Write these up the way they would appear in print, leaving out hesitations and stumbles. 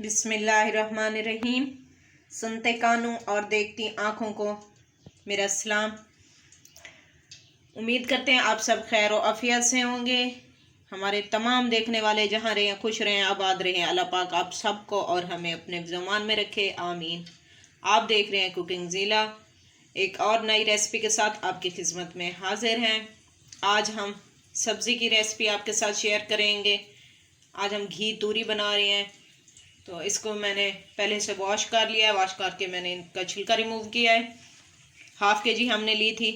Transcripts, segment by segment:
बिस्मिल्लाहिर्रहमानिर्रहीम। सुनते कानों और देखती आँखों को मेरा सलाम। उम्मीद करते हैं आप सब खैर और आफियत से होंगे। हमारे तमाम देखने वाले जहाँ रहें खुश रहें आबाद रहें। अल्लाह पाक आप सबको और हमें अपने ज़मान में रखे, आमीन। आप देख रहे हैं कुकिंग ज़िला, एक और नई रेसिपी के साथ आपकी खिदमत में हाजिर हैं। आज हम सब्ज़ी की रेसिपी आपके साथ शेयर करेंगे। आज हम घी तूरी बना रहे हैं। तो इसको मैंने पहले से वॉश कर लिया है। वॉश करके मैंने इनका छिलका रिमूव किया है। हाफ़ के जी हमने ली थी,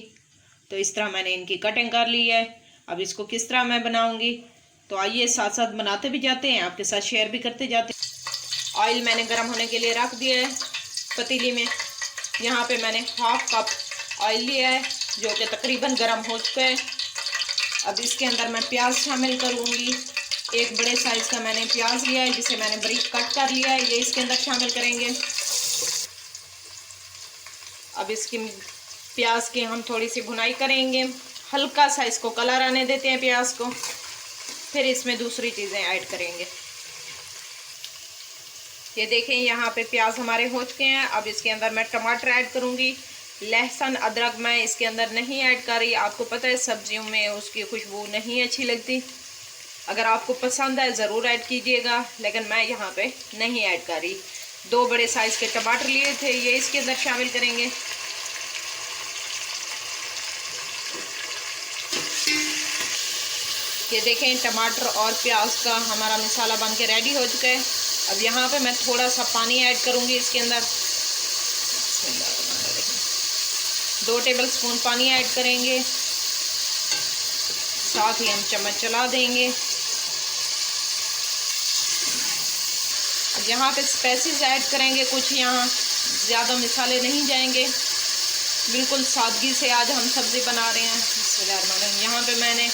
तो इस तरह मैंने इनकी कटिंग कर ली है। अब इसको किस तरह मैं बनाऊंगी, तो आइए साथ साथ बनाते भी जाते हैं, आपके साथ शेयर भी करते जाते हैं। ऑयल मैंने गर्म होने के लिए रख दिया है पतीली में। यहाँ पे मैंने हाफ कप ऑयल लिया है जो कि तकरीबन गर्म हो चुका है। अब इसके अंदर मैं प्याज शामिल करूँगी। एक बड़े साइज़ का मैंने प्याज लिया है जिसे मैंने बारीक कट कर लिया है, ये इसके अंदर शामिल करेंगे। अब इसकी प्याज की हम थोड़ी सी भुनाई करेंगे, हल्का सा इसको कलर आने देते हैं प्याज को, फिर इसमें दूसरी चीज़ें ऐड करेंगे। ये देखें यहाँ पे प्याज हमारे हो चुके हैं। अब इसके अंदर मैं टमाटर ऐड करूँगी। लहसुन अदरक मैं इसके अंदर नहीं ऐड कर रही। आपको पता है सब्जियों में उसकी खुशबू नहीं अच्छी लगती। अगर आपको पसंद है ज़रूर ऐड कीजिएगा, लेकिन मैं यहाँ पे नहीं ऐड कर रही। 2 बड़े साइज़ के टमाटर लिए थे, ये इसके अंदर शामिल करेंगे। ये देखें टमाटर और प्याज का हमारा मसाला बन के रेडी हो चुका है। अब यहाँ पे मैं थोड़ा सा पानी ऐड करूँगी इसके अंदर। 2 टेबल स्पून पानी ऐड करेंगे, साथ ही हम चम्मच चला देंगे। यहाँ पे स्पाइसेस ऐड करेंगे कुछ, यहाँ ज़्यादा मसाले नहीं जाएंगे, बिल्कुल सादगी से आज हम सब्ज़ी बना रहे हैं। यहाँ पे मैंने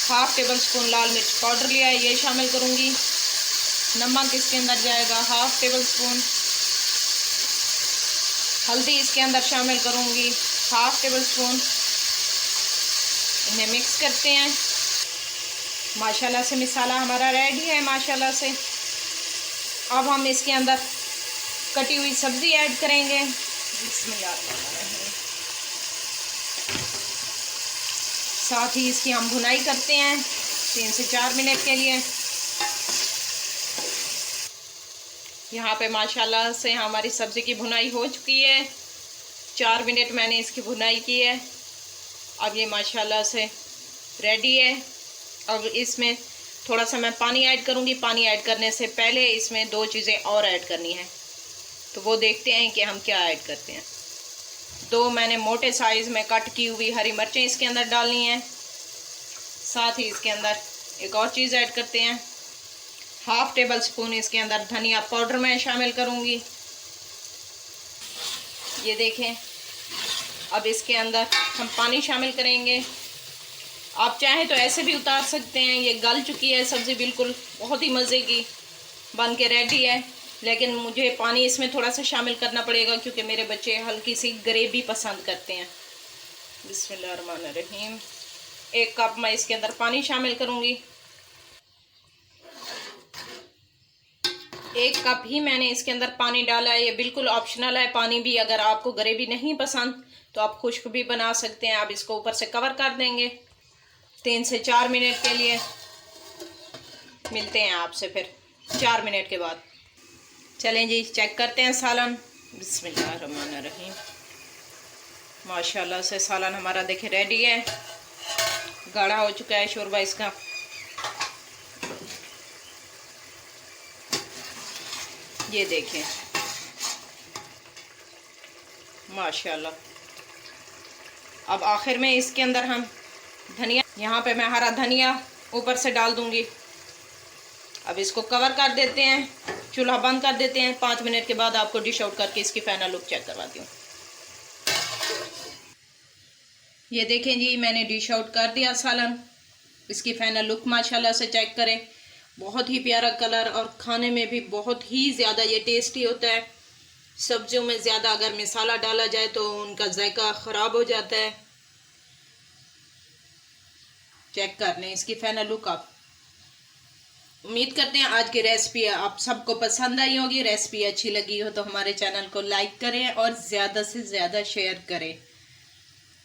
हाफ टेबल स्पून लाल मिर्च पाउडर लिया है, ये शामिल करूँगी। नमक इसके अंदर जाएगा हाफ टेबल स्पून। हल्दी इसके अंदर शामिल करूँगी हाफ टेबल स्पून। इन्हें मिक्स करते हैं। माशाल्लाह से मसाला हमारा रेडी है माशाल्लाह से। अब हम इसके अंदर कटी हुई सब्ज़ी ऐड करेंगे। साथ ही इसकी हम भुनाई करते हैं 3 से 4 मिनट के लिए। यहाँ पे माशाल्लाह से हमारी सब्ज़ी की भुनाई हो चुकी है। 4 मिनट मैंने इसकी भुनाई की है। अब ये माशाल्लाह से रेडी है। अब इसमें थोड़ा सा मैं पानी ऐड करूँगी। पानी ऐड करने से पहले इसमें 2 चीज़ें और ऐड करनी है, तो वो देखते हैं कि हम क्या ऐड करते हैं। 2 मैंने मोटे साइज़ में कट की हुई हरी मिर्चें इसके अंदर डालनी हैं। साथ ही इसके अंदर एक और चीज़ ऐड करते हैं, हाफ टेबल स्पून इसके अंदर धनिया पाउडर मैं शामिल करूँगी। ये देखें, अब इसके अंदर हम पानी शामिल करेंगे। आप चाहें तो ऐसे भी उतार सकते हैं। ये गल चुकी है सब्ज़ी, बिल्कुल बहुत ही मज़े की बन के रेडी है, लेकिन मुझे पानी इसमें थोड़ा सा शामिल करना पड़ेगा क्योंकि मेरे बच्चे हल्की सी ग्रेवी पसंद करते हैं। बिस्मिल्लाहिर्रहमानिर्रहीम। 1 कप मैं इसके अंदर पानी शामिल करूँगी। 1 कप ही मैंने इसके अंदर पानी डाला है। ये बिल्कुल ऑप्शनल है पानी भी। अगर आपको ग्रेवी नहीं पसंद तो आप खुश्क भी बना सकते हैं। आप इसको ऊपर से कवर कर देंगे 3 से 4 मिनट के लिए। मिलते हैं आपसे फिर 4 मिनट के बाद। चलें जी, चेक करते हैं सालन। बिस्मिल्लाहिर्रहमानिर्रहीम। माशाल्लाह से सालन हमारा देखें रेडी है, गाढ़ा हो चुका है शोरबा इसका। ये देखें माशाल्लाह। अब आखिर में इसके अंदर हम धनिया, यहाँ पे मैं हरा धनिया ऊपर से डाल दूंगी। अब इसको कवर कर देते हैं, चूल्हा बंद कर देते हैं। 5 मिनट के बाद आपको डिश आउट करके इसकी फाइनल लुक चेक करवाती हूँ। ये देखें जी, मैंने डिश आउट कर दिया सालन। इसकी फाइनल लुक माशाल्लाह से चेक करें, बहुत ही प्यारा कलर और खाने में भी बहुत ही ज़्यादा ये टेस्टी होता है। सब्जियों में ज़्यादा अगर मसाला डाला जाए तो उनका जायका ख़राब हो जाता है। चेक कर लें इसकी फाइनल लुक आप। उम्मीद करते हैं आज की रेसिपी आप सबको पसंद आई होगी। रेसिपी अच्छी लगी हो तो हमारे चैनल को लाइक करें और ज़्यादा से ज़्यादा शेयर करें।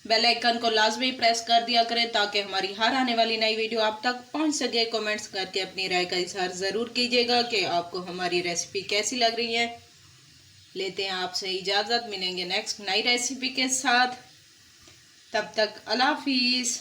बेल आइकन को लाजमी प्रेस कर दिया करें ताकि हमारी हर आने वाली नई वीडियो आप तक पहुंच सके। कमेंट्स करके अपनी राय का इजहार ज़रूर कीजिएगा कि आपको हमारी रेसिपी कैसी लग रही है। लेते हैं आपसे इजाज़त, मिलेंगे नेक्स्ट नई रेसिपी के साथ। तब तक अल्लाह हाफिज़।